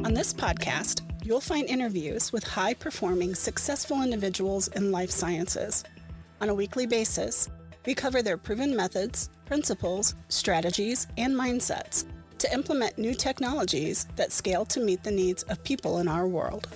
On this podcast, you'll find interviews with high-performing, successful individuals in life sciences. On a weekly basis, we cover their proven methods, principles, strategies, and mindsets to implement new technologies that scale to meet the needs of people in our world.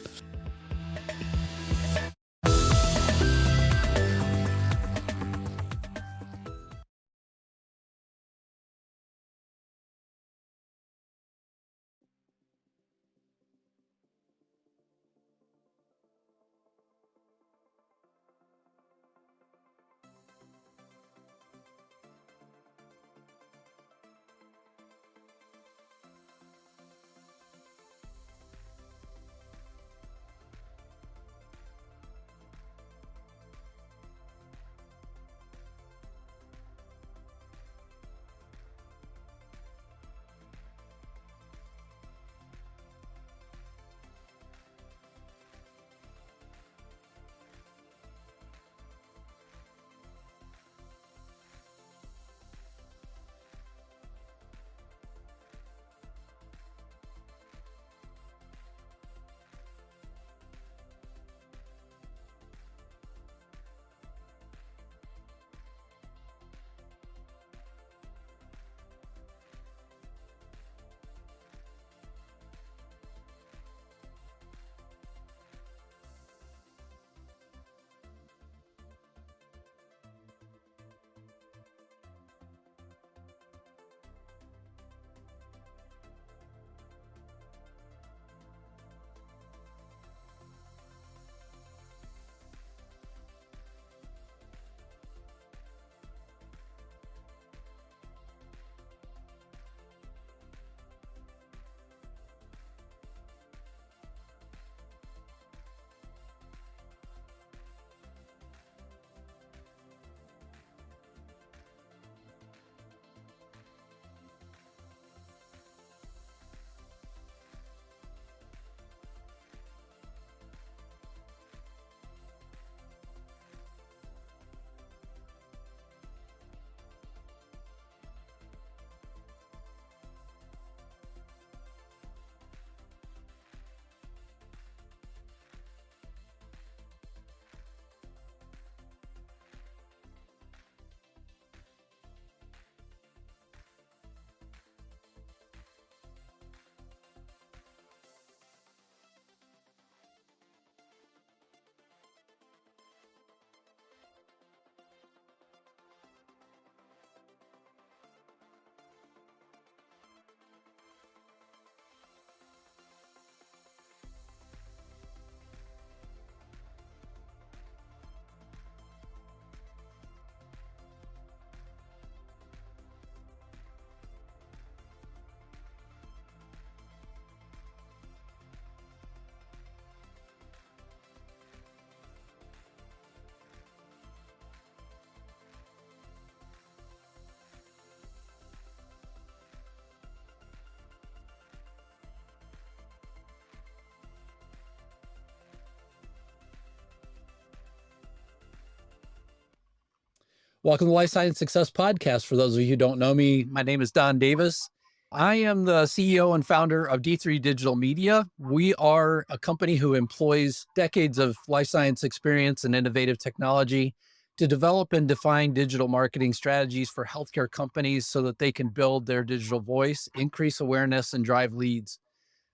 Welcome to Life Science Success Podcast. For those of you who don't know me, my name is Don Davis. I am the CEO and founder of D3 Digital Media. We are a company who employs decades of life science experience and innovative technology to develop and define digital marketing strategies for healthcare companies so that they can build their digital voice, increase awareness, and drive leads,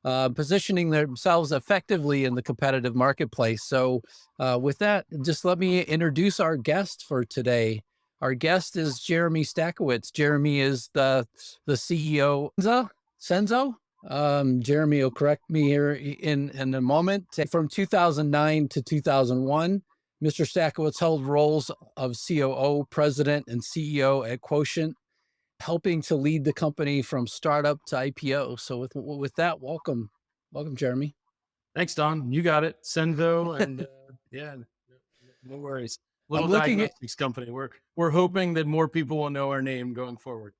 positioning themselves effectively in the competitive marketplace. So with that, just let me introduce our guest for today. Our guest is Jeremy Stackawitz. Jeremy is the CEO. Senzo? Jeremy will correct me here in a moment. From 2009 to 2001, Mr. Stackawitz held roles of COO, president, and CEO at Quotient, helping to lead the company from startup to IPO. So with that, welcome, Jeremy. Thanks, Don. You got it. Senzo and yeah, no worries. Little diagnostics company. We're hoping that more people will know our name going forward.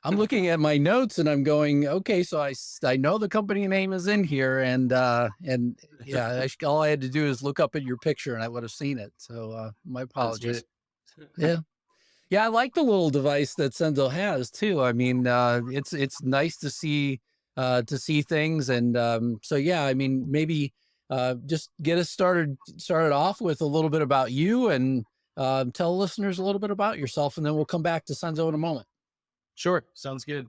I'm looking at my notes and I'm going, okay, so I know the company name is in here, and yeah, all I had to do is look up at your picture and I would have seen it. So my apologies. Yeah. I like the little device that Senzo has too. I mean, it's nice to see to see things. And so, yeah, I mean, maybe just get us started off with a little bit about you, and tell listeners a little bit about yourself, and then we'll come back to Senzo in a moment. Sure. Sounds good.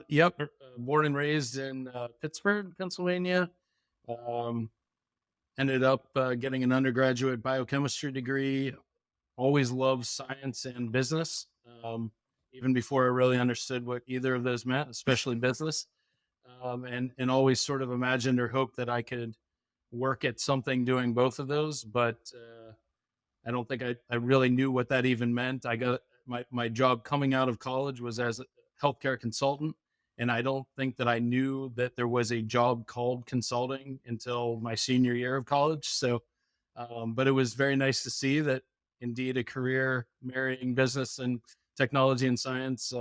Yep. Born and raised in Pittsburgh, Pennsylvania. Ended up getting an undergraduate biochemistry degree. Always loved science and business, even before I really understood what either of those meant, especially business. And always sort of imagined or hoped that I could work at something doing both of those. But I don't think I really knew what that even meant. I got my job coming out of college was as a healthcare consultant. And I don't think that I knew that there was a job called consulting until my senior year of college. So, but it was very nice to see that indeed a career marrying business and technology and science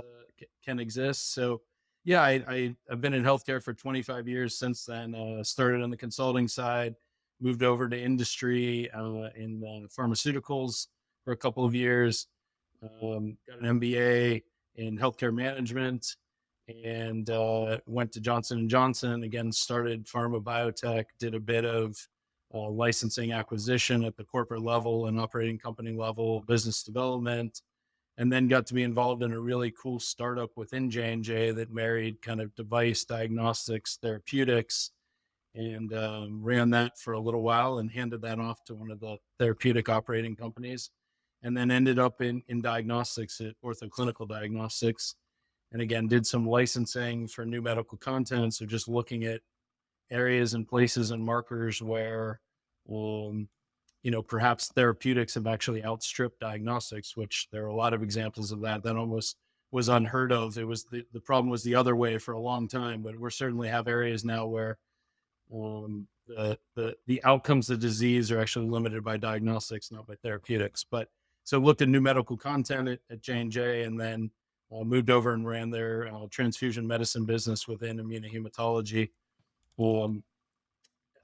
can exist. So, yeah, I've been in healthcare for 25 years since then. Started on the consulting side, moved over to industry in pharmaceuticals for a couple of years. Got an MBA in healthcare management, and went to Johnson & Johnson, again, started pharma biotech, did a bit of licensing acquisition at the corporate level and operating company level, business development, and then got to be involved in a really cool startup within J&J that married kind of device diagnostics, therapeutics, and ran that for a little while and handed that off to one of the therapeutic operating companies, and then ended up in diagnostics at Ortho Clinical Diagnostics. And again, did some licensing for new medical content. So just looking at areas and places and markers where, perhaps therapeutics have actually outstripped diagnostics, which there are a lot of examples of that almost was unheard of. It was the problem was the other way for a long time, but we're certainly have areas now where the outcomes of disease are actually limited by diagnostics, not by therapeutics. But so looked at new medical content at J&J, and then moved over and ran their transfusion medicine business within immunohematology.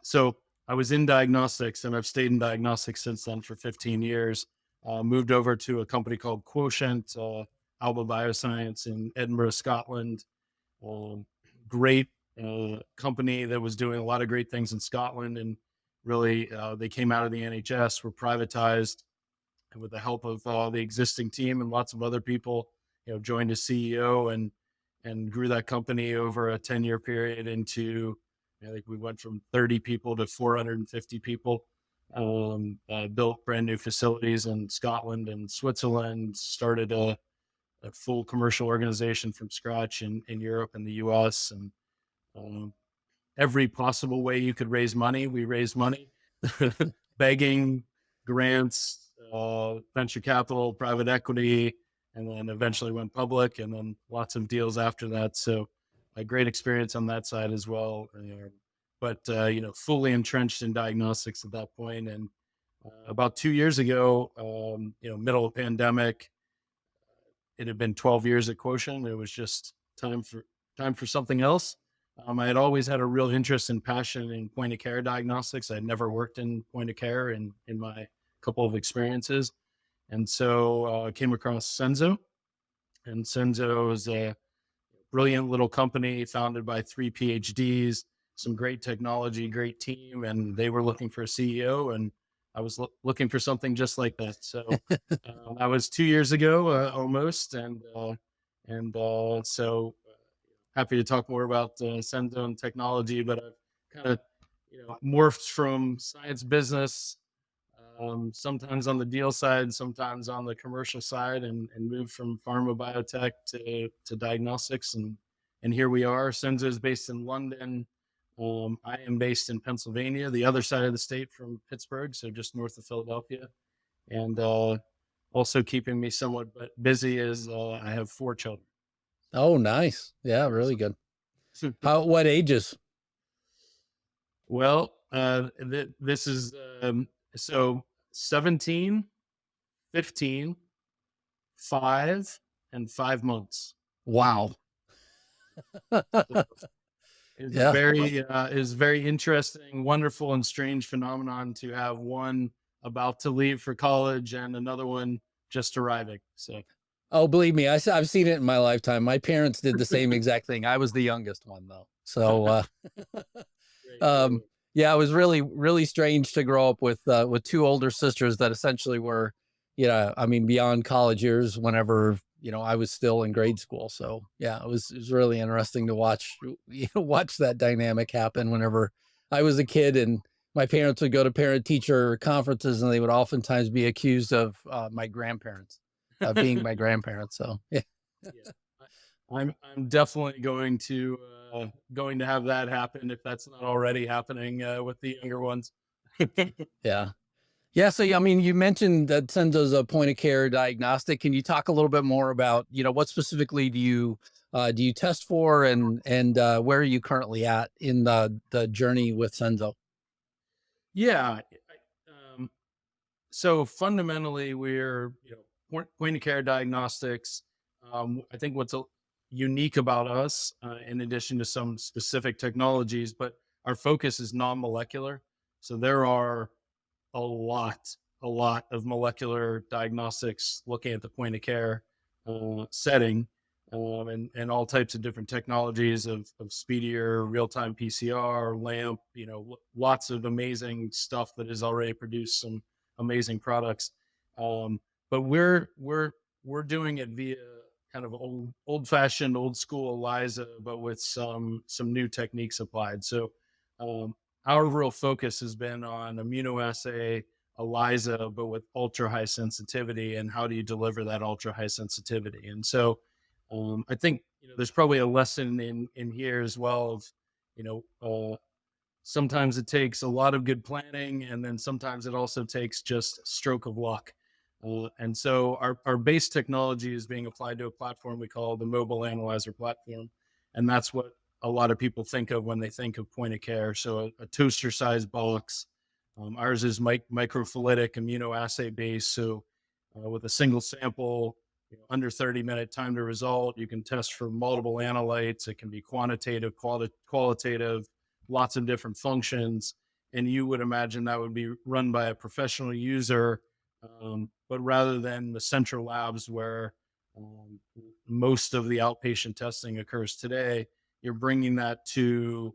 So I was in diagnostics, and I've stayed in diagnostics since then for 15 years. Moved over to a company called Quotient, Senzo Biosciences in Edinburgh, Scotland. Great company that was doing a lot of great things in Scotland, and really they came out of the NHS, were privatized, and with the help of the existing team and lots of other people, joined as CEO and grew that company over a 10-year period into, I think we went from 30 people to 450 people, built brand new facilities in Scotland and Switzerland, started a full commercial organization from scratch in Europe and the US, and every possible way you could raise money, we raised money, begging, grants, venture capital, private equity, and then eventually went public, and then lots of deals after that. So a great experience on that side as well. But fully entrenched in diagnostics at that point. And about 2 years ago, middle of pandemic, it had been 12 years at Quotient. It was just time for something else. I had always had a real interest and passion in point of care diagnostics. I'd never worked in point of care in my couple of experiences. And so came across Senzo, and Senzo is a brilliant little company founded by 3 PhDs, some great technology, great team, and they were looking for a CEO, and I was looking for something just like that. So that was 2 years ago, almost, and so happy to talk more about Senzo and technology. But I've kind of morphed from science business, sometimes on the deal side, sometimes on the commercial side, and moved from pharma biotech to diagnostics, and here we are. Senzo is based in London. I am based in Pennsylvania, the other side of the state from Pittsburgh, so just north of Philadelphia. And also keeping me somewhat busy is I have 4 children. Oh, nice. Yeah, really good. What ages? Well, this is so 17, 15, 5, and 5 months. Wow. Is very interesting, wonderful, and strange phenomenon to have one about to leave for college and another one just arriving. So Oh, believe me, I've seen it in my lifetime. My parents did the same exact thing. I was the youngest one though. So, Great, um, great. yeah, it was really, really strange to grow up with two older sisters that essentially were, I mean, beyond college years whenever, I was still in grade school. So yeah, it was really interesting to watch, watch that dynamic happen whenever I was a kid, and my parents would go to parent teacher conferences and they would oftentimes be accused of my grandparents being my grandparents. So yeah. Yeah. I'm definitely going to have that happen if that's not already happening with the younger ones. Yeah. Yeah. So, I mean, you mentioned that Senzo's a point of care diagnostic. Can you talk a little bit more about, what specifically do you test for, and where are you currently at in the journey with Senzo? Yeah. Um, so fundamentally, we're point of care diagnostics. I think what's unique about us, in addition to some specific technologies, but our focus is non-molecular. So there are a lot of molecular diagnostics looking at the point of care setting, and all types of different technologies of speedier real-time PCR, LAMP, lots of amazing stuff that has already produced some amazing products. Um, but we're doing it via kind of old-fashioned, old school ELISA, but with some new techniques applied. So um, our real focus has been on immunoassay ELISA, but with ultra high sensitivity, and how do you deliver that ultra high sensitivity? And so I think there's probably a lesson in here as well of you know sometimes it takes a lot of good planning, and then sometimes it also takes just a stroke of luck. And so our base technology is being applied to a platform we call the mobile analyzer platform. And that's what a lot of people think of when they think of point of care. So a toaster sized box. Ours is microfluidic immunoassay based. So with a single sample, under 30-minute time to result, you can test for multiple analytes. It can be quantitative, qualitative, lots of different functions. And you would imagine that would be run by a professional user, but rather than the central labs where um, most of the outpatient testing occurs today, you're bringing that to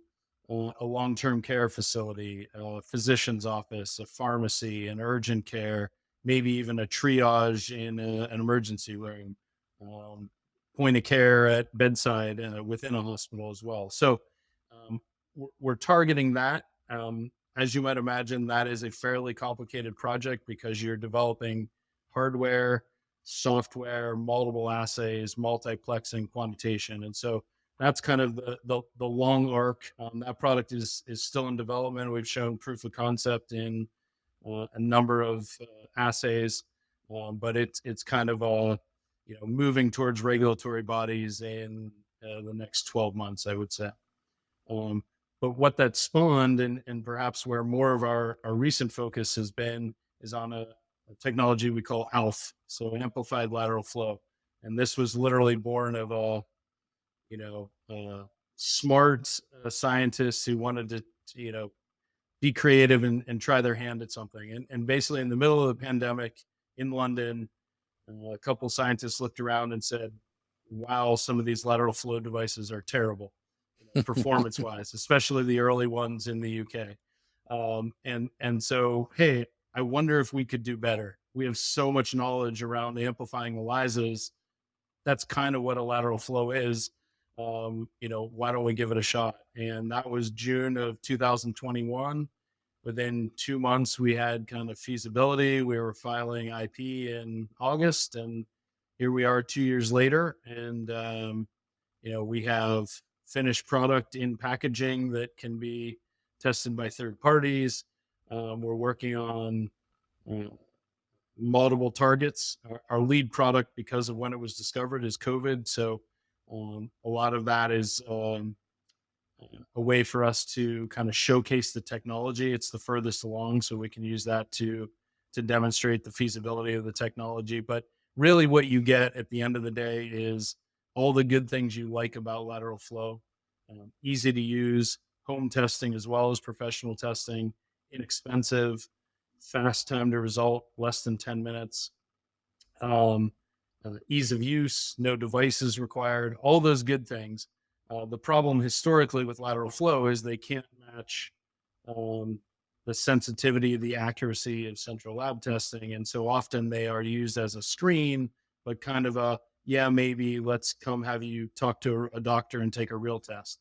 a long-term care facility, a physician's office, a pharmacy, an urgent care, maybe even a triage in an emergency room, um, point of care at bedside within a hospital as well. So um, we're targeting that. As you might imagine, that is a fairly complicated project because you're developing hardware, software, multiple assays, multiplexing, quantitation. And so that's kind of the long arc. That product is still in development. We've shown proof of concept in a number of assays, but it's kind of moving towards regulatory bodies in the next 12 months, I would say. Um, but what that spawned, and perhaps where more of our recent focus has been, is on a technology we call ALF, so amplified lateral flow. And this was literally born of you know, uh, smart scientists who wanted to, be creative and try their hand at something. And basically, in the middle of the pandemic in London, a couple scientists looked around and said, "Wow, some of these lateral flow devices are terrible, performance wise, especially the early ones in the UK." And so, hey, I wonder if we could do better. We have so much knowledge around amplifying ELISAs. That's kind of what a lateral flow is. Why don't we give it a shot? And that was June of 2021. Within 2 months, we had kind of feasibility. We were filing IP in August, and here we are 2 years later. And, we have finished product in packaging that can be tested by third parties. We're working on uh, multiple targets. Our lead product, because of when it was discovered, is COVID. So a lot of that is a way for us to kind of showcase the technology. It's the furthest along, so we can use that to demonstrate the feasibility of the technology. But really, what you get at the end of the day is all the good things you like about lateral flow. Easy to use, home testing as well as professional testing, inexpensive, fast time to result, less than 10 minutes. Um, ease of use, no devices required, all those good things. The problem historically with lateral flow is they can't match um, the sensitivity, the accuracy of central lab testing. And so often they are used as a screen, but kind of a, yeah, maybe let's come have you talk to a doctor and take a real test.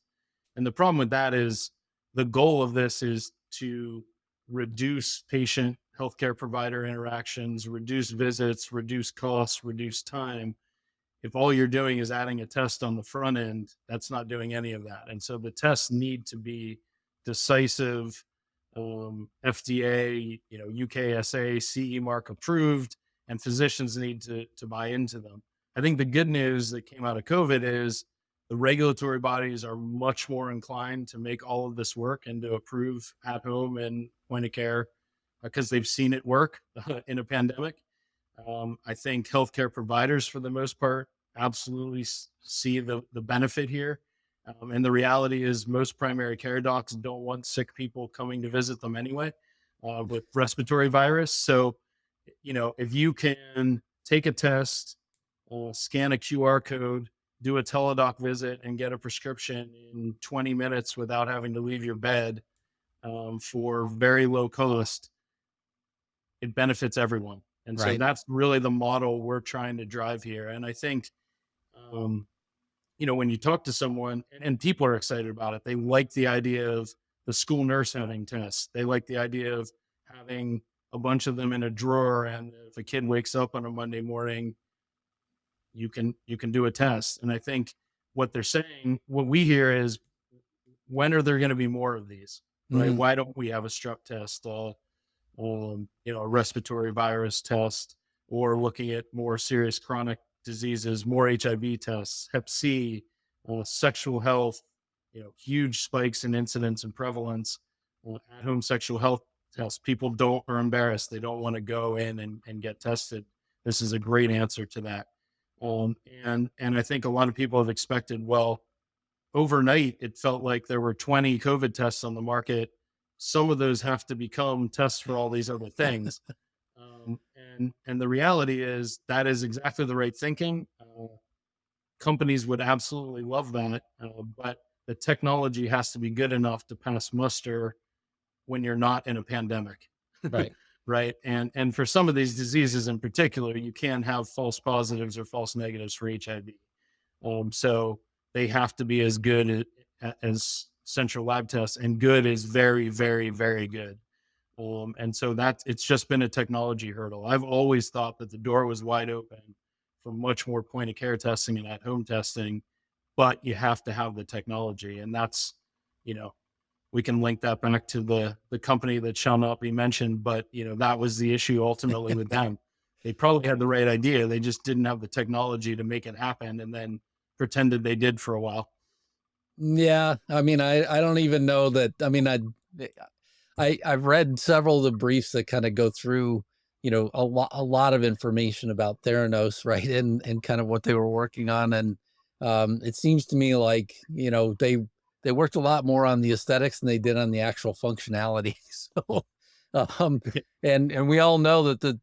And the problem with that is the goal of this is to reduce patient healthcare provider interactions, reduce visits, reduce costs, reduce time. If all you're doing is adding a test on the front end, that's not doing any of that. And so the tests need to be decisive, FDA, UKSA, CE mark approved, and physicians need to buy into them. I think the good news that came out of COVID is the regulatory bodies are much more inclined to make all of this work and to approve at home and point of care because they've seen it work in a pandemic. I think healthcare providers, for the most part, absolutely see the benefit here. And the reality is most primary care docs don't want sick people coming to visit them anyway with respiratory virus. So, if you can take a test, scan a QR code, do a teledoc visit, and get a prescription in 20 minutes without having to leave your bed for very low cost, it benefits everyone. And so Right. that's really the model we're trying to drive here. And I think, when you talk to someone and people are excited about it, they like the idea of the school nurse having tests. They like the idea of having a bunch of them in a drawer. And if a kid wakes up on a Monday morning, you can do a test. And I think what they're saying, what we hear is, when are there going to be more of these? Right? Mhm. Why don't we have a strep test? A respiratory virus test, or looking at more serious chronic diseases, more HIV tests, Hep C, sexual health, huge spikes in incidence and prevalence, at-home sexual health tests. People are embarrassed. They don't want to go in and get tested. This is a great answer to that. And I think a lot of people have expected, well, overnight, it felt like there were 20 COVID tests on the market. Some of those have to become tests for all these other things. And the reality is that is exactly the right thinking. Companies would absolutely love that, but the technology has to be good enough to pass muster when you're not in a pandemic. Right. Right. And for some of these diseases in particular, you can have false positives or false negatives for HIV. So they have to be as good as central lab tests, and good is very, very, very good. And so it's just been a technology hurdle. I've always thought that the door was wide open for much more point of care testing and at home testing, but you have to have the technology. And that's, we can link that back to the company that shall not be mentioned, but that was the issue ultimately with them. They probably had the right idea. They just didn't have the technology to make it happen, and then pretended they did for a while. Yeah. I mean, I don't even know that. I mean, I've read several of the briefs that kind of go through, a lot of information about Theranos, right? And kind of what they were working on. And it seems to me like, they worked a lot more on the aesthetics than they did on the actual functionality. So, and we all know that the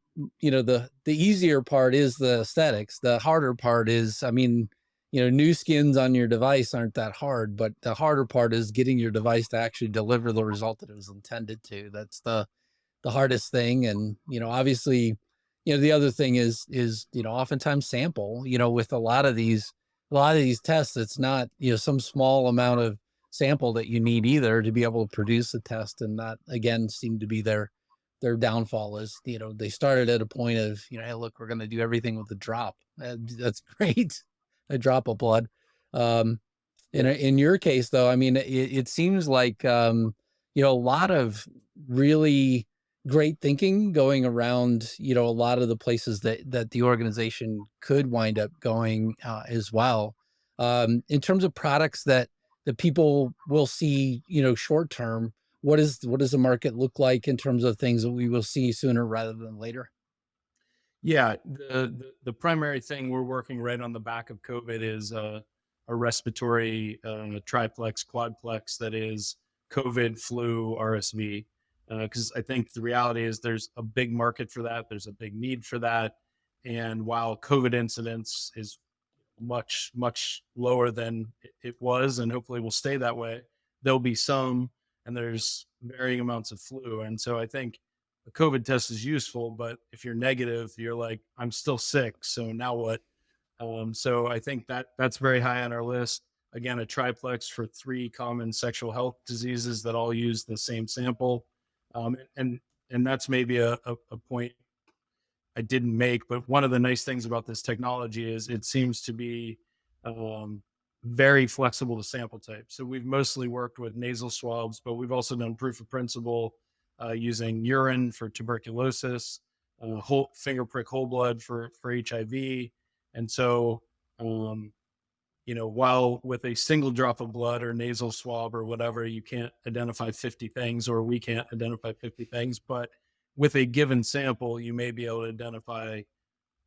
easier part is the aesthetics. The harder part is, I mean, new skins on your device aren't that hard, but the harder part is getting your device to actually deliver the result that it was intended to. That's the hardest thing. And, obviously, the other thing is, oftentimes sample, with a lot of these tests, it's not, some small amount of sample that you need either to be able to produce a test. And that again seemed to be their downfall is, they started at a point of, hey, look, we're going to do everything with a drop. That's great. A drop of blood. In your case though, I mean, it seems like, a lot of really great thinking going around, a lot of the places that the organization could wind up going as well. In terms of products that people will see, short term, what does the market look like in terms of things that we will see sooner rather than later? Yeah, the primary thing we're working right on the back of COVID is a respiratory triplex, quadplex that is COVID, flu, RSV. Because I think the reality is there's a big market for that. There's a big need for that. And while COVID incidence is much, much lower than it was, and hopefully will stay that way, there'll be some, and there's varying amounts of flu. And so I think a COVID test is useful, but if you're negative, you're like, I'm still sick. So now what? So I think that's very high on our list. Again, a triplex for 3 common sexual health diseases that all use the same sample. And that's maybe a point I didn't make, but one of the nice things about this technology is it seems to be very flexible to sample type. So we've mostly worked with nasal swabs, but we've also done proof of principle using urine for tuberculosis, whole finger prick whole blood for HIV. And so, while with a single drop of blood or nasal swab or whatever, you can't identify 50 things, or we can't identify 50 things, but with a given sample, you may be able to identify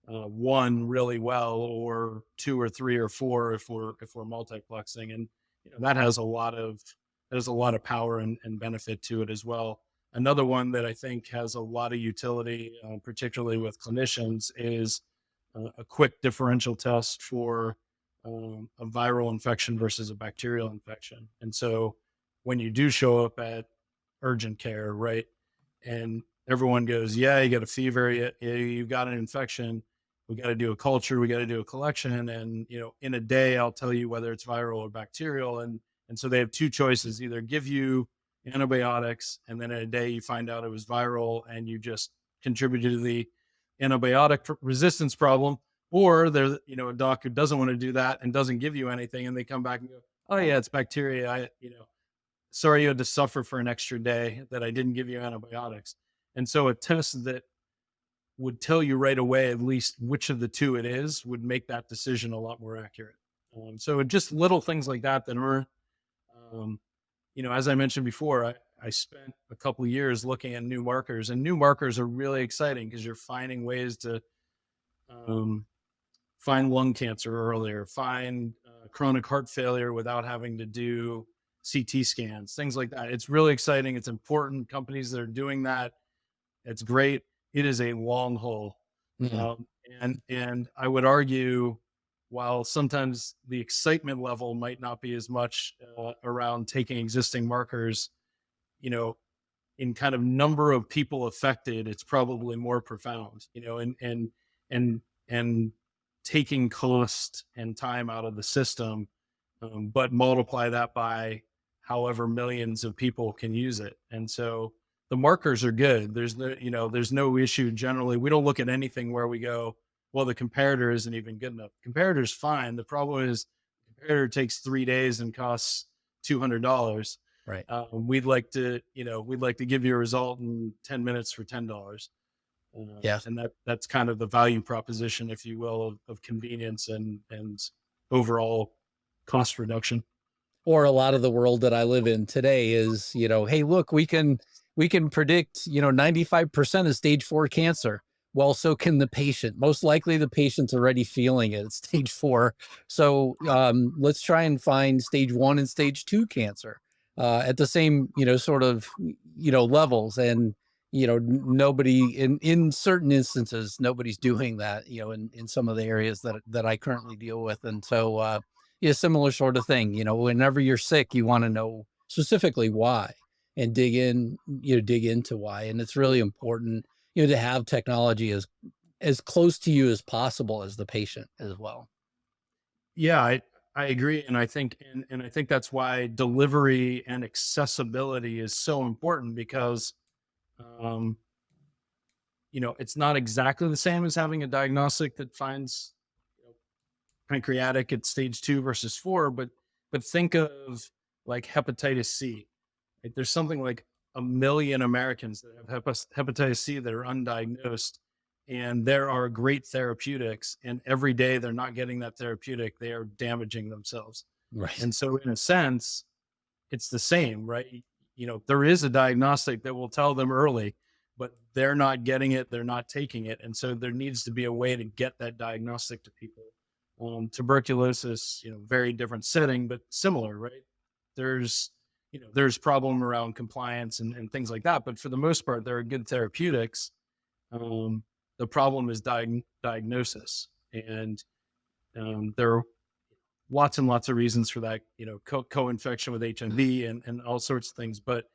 one really well, or 2 or 3 or 4 if we're multiplexing, and that has a lot of power and benefit to it as well. Another one that I think has a lot of utility, particularly with clinicians, is a quick differential test for a viral infection versus a bacterial infection. And so when you do show up at urgent care, right, and everyone goes, yeah, you got a fever, you got an infection, we got to do a culture, we got to do a collection, and in a day I'll tell you whether it's viral or bacterial. And so they have 2 choices: either give you antibiotics, and then in a day you find out it was viral and you just contributed to the antibiotic resistance problem, or there's a doctor doesn't want to do that and doesn't give you anything, and they come back and go, oh yeah, it's bacteria, sorry you had to suffer for an extra day that I didn't give you antibiotics. And so a test that would tell you right away at least which of the 2 it is would make that decision a lot more accurate. So just little things like that are, as I mentioned before, I spent a couple of years looking at new markers, and new markers are really exciting because you're finding ways to find lung cancer earlier, find chronic heart failure without having to do CT scans, things like that. It's really exciting. It's important. Companies that are doing that, it's great. It is a long haul. Mm-hmm. And I would argue, while sometimes the excitement level might not be as much around taking existing markers, in kind of number of people affected, it's probably more profound, and taking cost and time out of the system, but multiply that by however millions of people can use it. And so the markers are good. There's no issue. Generally, we don't look at anything where we go, well, the comparator isn't even good enough. Comparator's fine. The problem is the comparator takes 3 days and costs $200. Right. We'd like to give you a result in 10 minutes for $10. Yes. And that's kind of the value proposition, if you will, of convenience and overall cost reduction. Or a lot of the world that I live in today is, hey, look, we can predict, 95% of stage 4 cancer. Well, so can the patient. Most likely the patient's already feeling it at stage 4. So let's try and find stage 1 and stage 2 cancer at the same, sort of, levels. And, nobody in certain instances, nobody's doing that, in some of the areas that I currently deal with. And so, similar sort of thing, whenever you're sick, you want to know specifically why and dig into why. And it's really important, to have technology as close to you as possible as the patient as well. Yeah, I agree. And I think, and I think that's why delivery and accessibility is so important, because, it's not exactly the same as having a diagnostic that finds pancreatic at stage 2 versus 4, but think of like hepatitis C. Right? There's something like 1 million Americans that have hepatitis C that are undiagnosed, and there are great therapeutics, and every day they're not getting that therapeutic, they are damaging themselves. Right. And so in a sense, it's the same, right? There is a diagnostic that will tell them early, but they're not getting it, they're not taking it. And so there needs to be a way to get that diagnostic to people. Tuberculosis, very different setting, but similar, right? There's problem around compliance and things like that. But for the most part, there are good therapeutics. the problem is diagnosis. And there are lots and lots of reasons for that, co-infection with HIV and all sorts of things. But,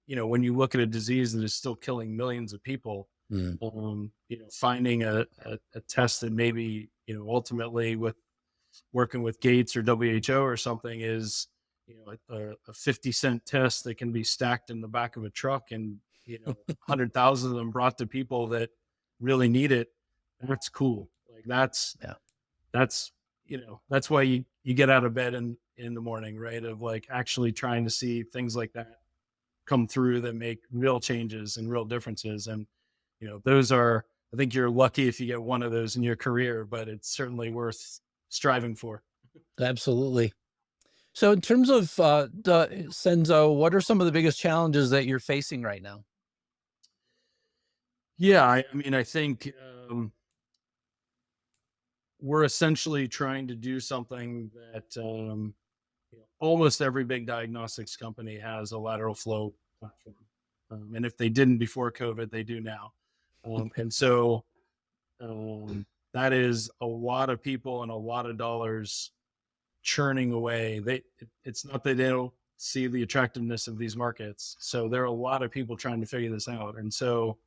when you look at a disease that is still killing millions of people, finding a test that maybe, ultimately with working with Gates or WHO or something is, a 50-cent test that can be stacked in the back of a truck and, 100,000 of them brought to people that really need it. That's cool. Like that's why you get out of bed in the morning, right? Of like actually trying to see things like that come through that make real changes and real differences. And, those are, I think you're lucky if you get one of those in your career, but it's certainly worth striving for. Absolutely. So in terms of Senzo, what are some of the biggest challenges that you're facing right now? Yeah, I mean, I think we're essentially trying to do something that almost every big diagnostics company has a lateral flow platform. And if they didn't before COVID, they do now. And so that is a lot of people and a lot of dollars churning away. It's not that they don't see the attractiveness of these markets. So there are a lot of people trying to figure this out. And so,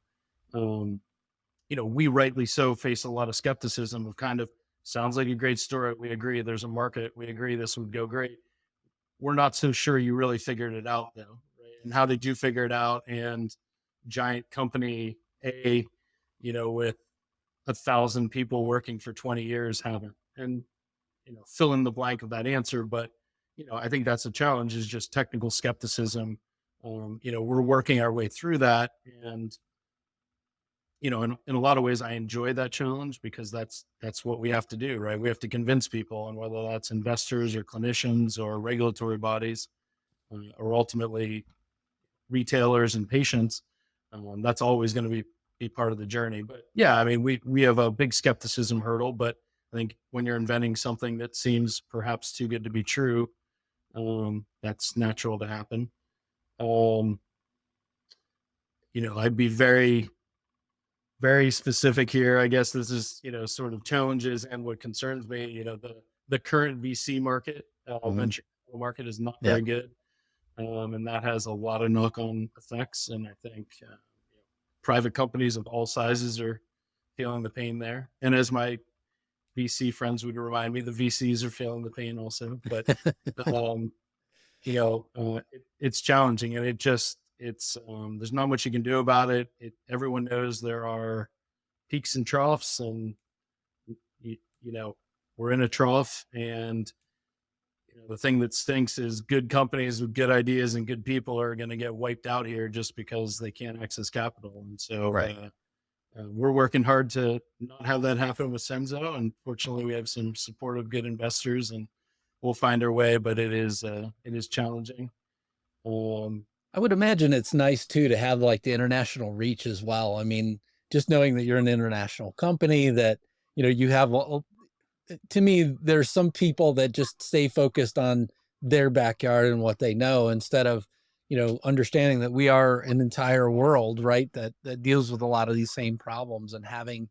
we rightly so face a lot of skepticism of kind of, sounds like a great story. We agree there's a market. We agree this would go great. We're not so sure you really figured it out though. Right? And how did you figure it out? And giant company A, with 1,000 people working for 20 years haven't. And, fill in the blank of that answer. But, I think that's a challenge, is just technical skepticism. We're working our way through that. And, in a lot of ways, I enjoy that challenge because that's what we have to do, right? We have to convince people, and whether that's investors or clinicians or regulatory bodies, or ultimately retailers and patients, that's always going to be part of the journey. But yeah, I mean, we have a big skepticism hurdle, but I think when you're inventing something that seems perhaps too good to be true, that's natural to happen. I'd be very, very specific here. I guess this is, sort of challenges and what concerns me. The current VC market, venture capital market is not very good. And that has a lot of knock-on effects. And I think private companies of all sizes are feeling the pain there. And as my VC friends would remind me, the VCs are feeling the pain also. But, it's challenging, and it's there's not much you can do about it. Everyone knows there are peaks and troughs, and, we're in a trough, and the thing that stinks is good companies with good ideas and good people are going to get wiped out here just because they can't access capital. And so we're working hard to not have that happen with Senzo. And fortunately, we have some supportive, good investors, and we'll find our way, but it is challenging. I would imagine it's nice too to have like the international reach as well. I mean, just knowing that you're an international company, that, you have, to me, there's some people that just stay focused on their backyard and what they know, instead of, understanding that we are an entire world, right, that deals with a lot of these same problems, and having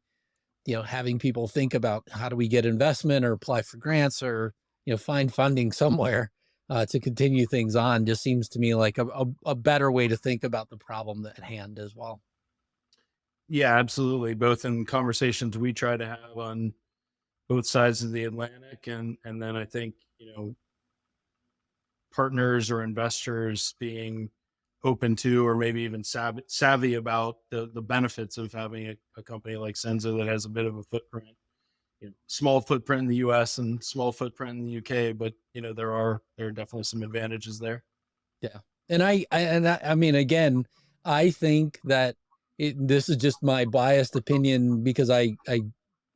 people think about how do we get investment or apply for grants or, find funding somewhere to continue things on, just seems to me like a better way to think about the problem at hand as well. Yeah, absolutely. Both in conversations we try to have on both sides of the Atlantic, and then I think, partners or investors being open to, or maybe even savvy about the benefits of having a company like Senzo that has a bit of a footprint, small footprint in the US and small footprint in the UK, but there are definitely some advantages there. Yeah. And I mean, again, I think that this is just my biased opinion, because I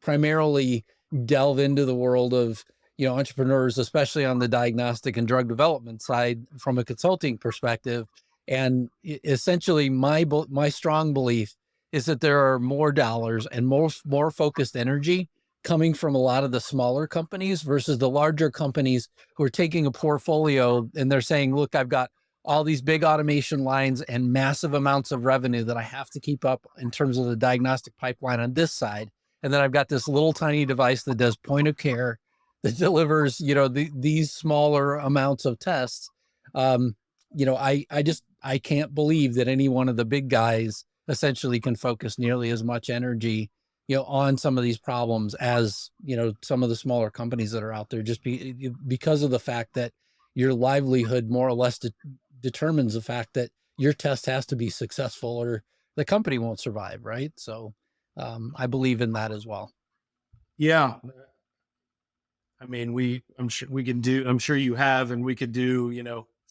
primarily delve into the world of, entrepreneurs, especially on the diagnostic and drug development side from a consulting perspective. And essentially my strong belief is that there are more dollars and more focused energy coming from a lot of the smaller companies versus the larger companies who are taking a portfolio and they're saying, look, I've got all these big automation lines and massive amounts of revenue that I have to keep up in terms of the diagnostic pipeline on this side. And then I've got this little tiny device that does point of care that delivers, these smaller amounts of tests. I can't believe that any one of the big guys essentially can focus nearly as much energy, on some of these problems as, some of the smaller companies that are out there, just because of the fact that your livelihood more or less determines the fact that your test has to be successful or the company won't survive. Right. So I believe in that as well. Yeah. I mean, I'm sure you have, and we could do,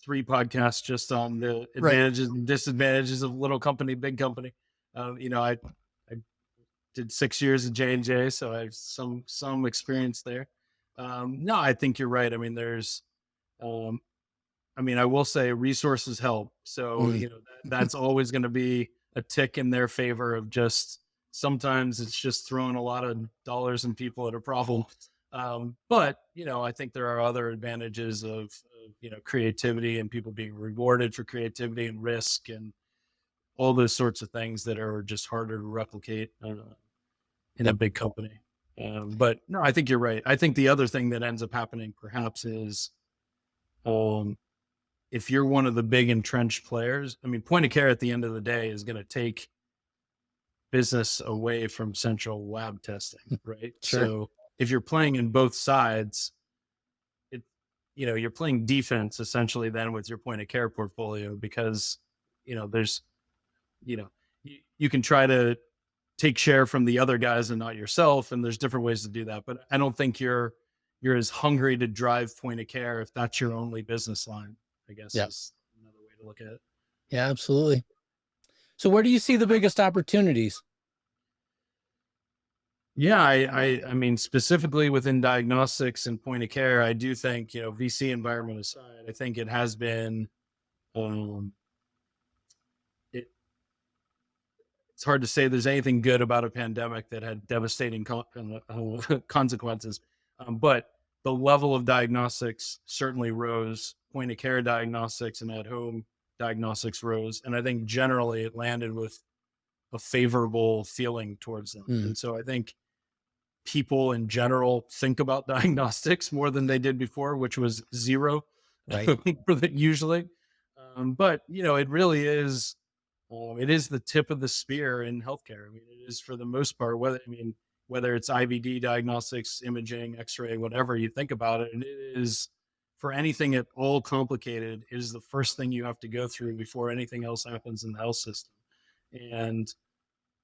3 podcasts just on the advantages and disadvantages of little company, big company. I did 6 years at J&J, so I have some experience there. No, I think you're right. I mean, I will say resources help. So, that's always going to be a tick in their favor of just, sometimes it's just throwing a lot of dollars and people at a problem. But, I think there are other advantages of creativity and people being rewarded for creativity and risk and all those sorts of things that are just harder to replicate in a big company. But no, I think you're right. I think the other thing that ends up happening perhaps is, if you're one of the big entrenched players, I mean, point of care at the end of the day is going to take business away from central lab testing, right? Sure. So if you're playing in both sides, you're playing defense essentially then with your point of care portfolio, because, there's, you can try to take share from the other guys and not yourself. And there's different ways to do that. But I don't think you're as hungry to drive point of care if that's your only business line, I guess. Yep. Is another way to look at it. Yeah, absolutely. So where do you see the biggest opportunities? Yeah, I mean, specifically within diagnostics and point of care, I do think, VC environment aside, I think it has been, it's hard to say there's anything good about a pandemic that had devastating consequences. But the level of diagnostics certainly rose. Point of care diagnostics and at home diagnostics rose. And I think generally it landed with a favorable feeling towards them. And so I think people in general think about diagnostics more than they did before, which was zero, Right. usually. But, it really is, it is the tip of the spear in healthcare. I mean, it is for the most part, whether it's IVD diagnostics, imaging, X-ray, whatever you think about it, it is, for anything at all complicated, is the first thing you have to go through before anything else happens in the health system. And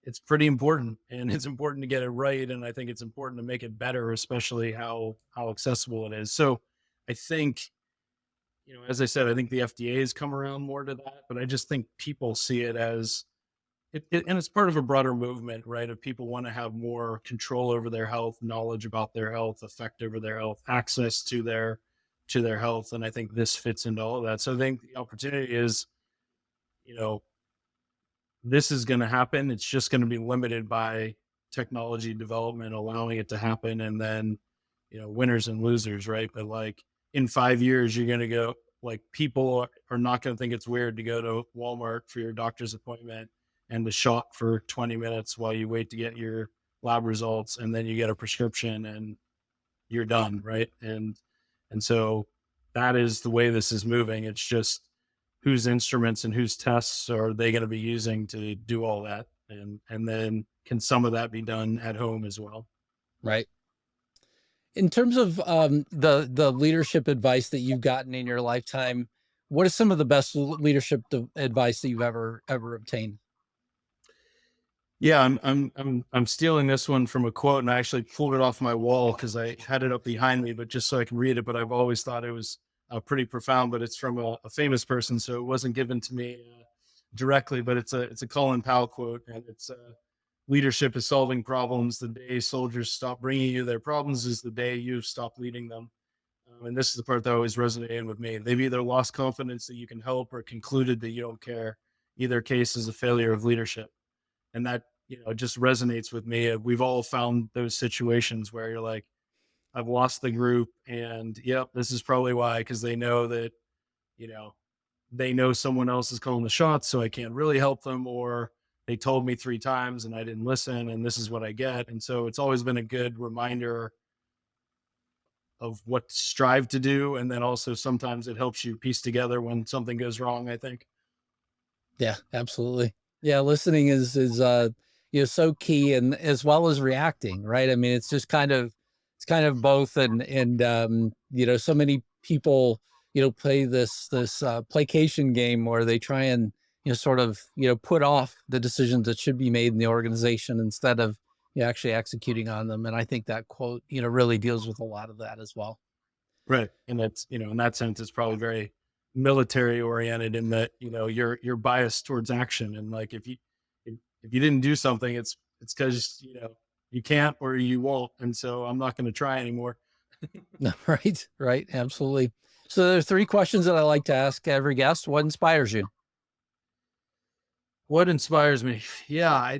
it's pretty important, and it's important to get it right. And I think it's important to make it better, especially how accessible it is. So I think, as I said, I think the FDA has come around more to that, but I just think people see it as it, and it's part of a broader movement, right? Of people want to have more control over their health, knowledge about their health, effect over their health, access to their health. And I think this fits into all of that. So I think the opportunity is, this is going to happen. It's just going to be limited by technology development, allowing it to happen. And then, winners and losers, right? But like in 5 years, you're going to go, like, people are not going to think it's weird to go to Walmart for your doctor's appointment and to shop for 20 minutes while you wait to get your lab results. And then you get a prescription and you're done. Right. And so that is the way this is moving. It's just, whose instruments and whose tests are they going to be using to do all that? And then can some of that be done at home as well? Right. In terms of the leadership advice that you've gotten in your lifetime, what is some of the best leadership advice that you've ever obtained? Yeah, I'm stealing this one from a quote, and I actually pulled it off my wall because I had it up behind me, but just so I can read it. But I've always thought it was pretty profound. But it's from a famous person, so it wasn't given to me directly. But it's a Colin Powell quote, and it's leadership is solving problems. The day soldiers stop bringing you their problems is the day you stop leading them. And this is the part that always resonated with me. They've either lost confidence that you can help or concluded that you don't care. Either case is a failure of leadership. And that, just resonates with me. We've all found those situations where you're like, I've lost the group, and yep, this is probably why, because they know that, they know someone else is calling the shots, so I can't really help them, or they told me 3 times and I didn't listen, and this is what I get. And so it's always been a good reminder of what to strive to do. And then also sometimes it helps you piece together when something goes wrong, I think. Yeah, absolutely. Yeah, listening is so key, and as well as reacting, right? I mean, it's kind of both, and so many people, play this placation game where they try and, sort of, put off the decisions that should be made in the organization instead of, actually executing on them. And I think that quote, really deals with a lot of that as well. Right. And that's, in that sense, it's probably very military oriented in that, you're biased towards action. And like, if you didn't do something, it's because, you can't or you won't. And so I'm not going to try anymore. Right. Right. Absolutely. So there's 3 questions that I like to ask every guest. What inspires you? What inspires me? Yeah.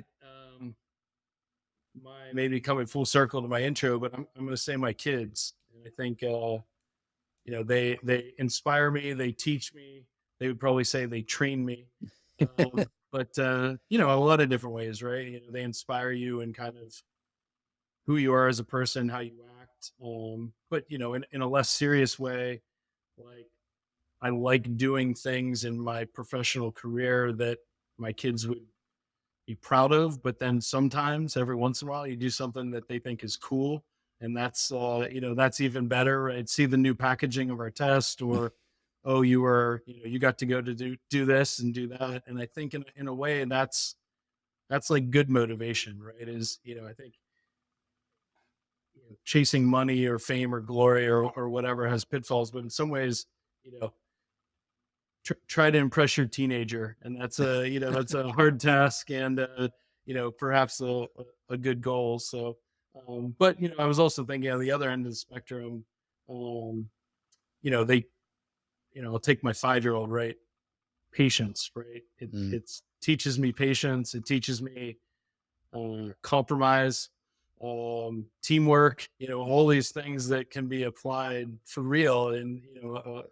Maybe coming full circle to my intro, but I'm going to say my kids. And I think, they inspire me, they teach me. They would probably say they train me. But a lot of different ways, right? They inspire you in kind of who you are as a person, how you act. But in a less serious way, like I like doing things in my professional career that my kids would be proud of. But then sometimes, every once in a while, you do something that they think is cool, and that's even better. Right? See the new packaging of our test, or oh, you got to go to do this and do that. And I think in a way that's like good motivation, right? I think chasing money or fame or glory or whatever has pitfalls, but in some ways, try to impress your teenager, and that's a hard task, and perhaps a good goal. So, but I was also thinking on the other end of the spectrum, they, I'll take my 5-year-old, right? Patience, right? It's teaches me patience. It teaches me compromise, teamwork, all these things that can be applied for real in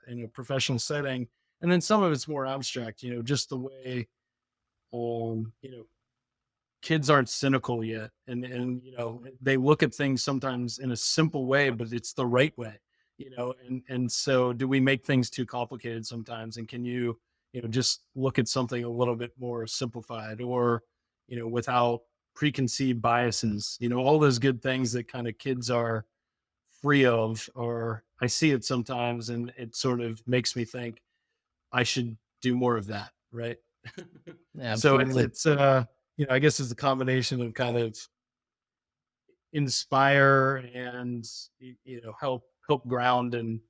a professional setting. And then some of it's more abstract, just the way, kids aren't cynical yet. And they look at things sometimes in a simple way, but it's the right way, and so do we make things too complicated sometimes? And can you, just look at something a little bit more simplified, or, without preconceived biases, all those good things that kind of kids are free of, or I see it sometimes and it sort of makes me think I should do more of that. Right. So Absolutely. it's I guess it's a combination of kind of inspire and, help ground and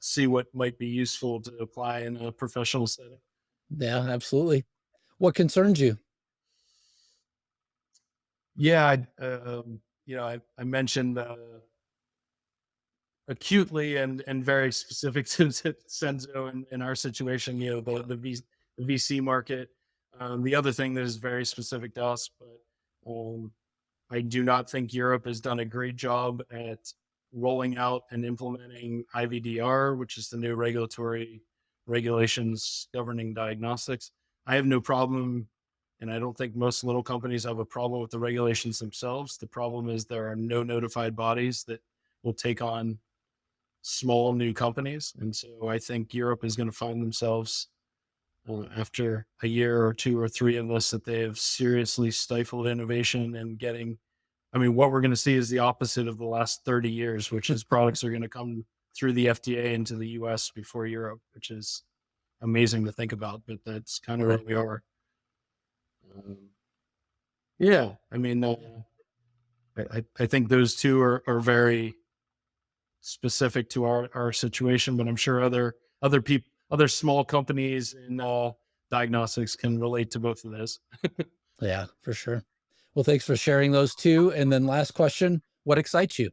see what might be useful to apply in a professional setting. Yeah, absolutely. What concerns you? Yeah, I mentioned acutely and very specific to Senzo and in our situation, the VC market. The other thing that is very specific to us, but I do not think Europe has done a great job at rolling out and implementing IVDR, which is the new regulatory regulations governing diagnostics. I have no problem, and I don't think most little companies have a problem with the regulations themselves. The problem is there are no notified bodies that will take on small new companies. And so I think Europe is going to find themselves after a year or 2 or 3 of this, that they have seriously stifled innovation and getting, what we're going to see is the opposite of the last 30 years, which is products are going to come through the FDA into the US before Europe, which is amazing to think about, but that's kind of where we are. Yeah. I think those two are very specific to our situation, but I'm sure other people, other small companies in diagnostics can relate to both of those. Yeah, for sure. Well, thanks for sharing those two. And then last question, what excites you?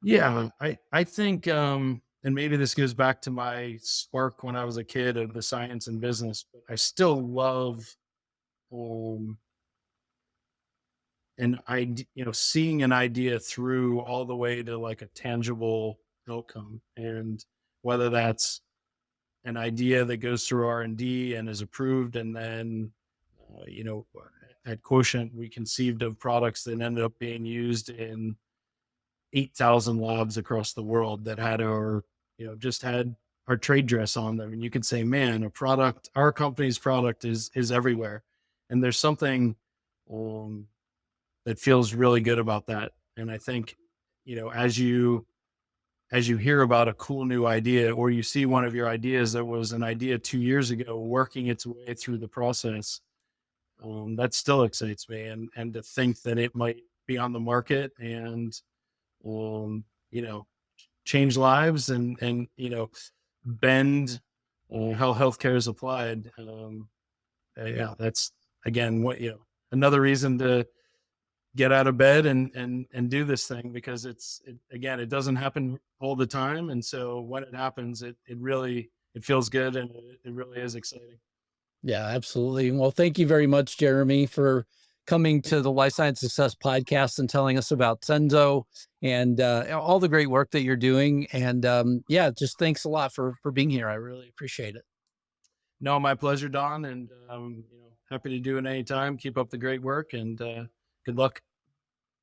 Yeah, I think, and maybe this goes back to my spark when I was a kid of the science and business, but I still love, seeing an idea through all the way to like a tangible outcome. And whether that's an idea that goes through R&D and is approved, and then at Quotient we conceived of products that ended up being used in 8,000 labs across the world that had just had our trade dress on them. And you could say, man, our company's product is everywhere. And there's something that feels really good about that. And I think, as you hear about a cool new idea, or you see one of your ideas that was an idea 2 years ago working its way through the process, that still excites me. And to think that it might be on the market and, change lives and bend how healthcare is applied. That's again, another reason to get out of bed and do this thing, because it doesn't happen all the time. And so when it happens, it feels good, and it really is exciting. Yeah, absolutely. Well, thank you very much, Jeremy, for coming to the Life Science Success podcast and telling us about Senzo and all the great work that you're doing. And just thanks a lot for being here. I really appreciate it. No, my pleasure, Don. And happy to do it anytime. Keep up the great work, and good luck.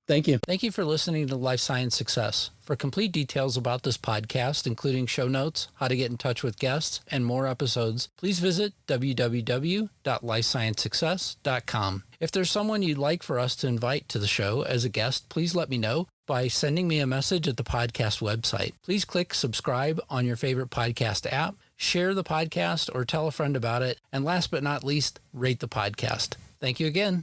Thank you. Thank you for listening to Life Science Success. For complete details about this podcast, including show notes, how to get in touch with guests, and more episodes, please visit www.lifesciencesuccess.com. If there's someone you'd like for us to invite to the show as a guest, please let me know by sending me a message at the podcast website. Please click subscribe on your favorite podcast app, share the podcast, or tell a friend about it. And last but not least, rate the podcast. Thank you again.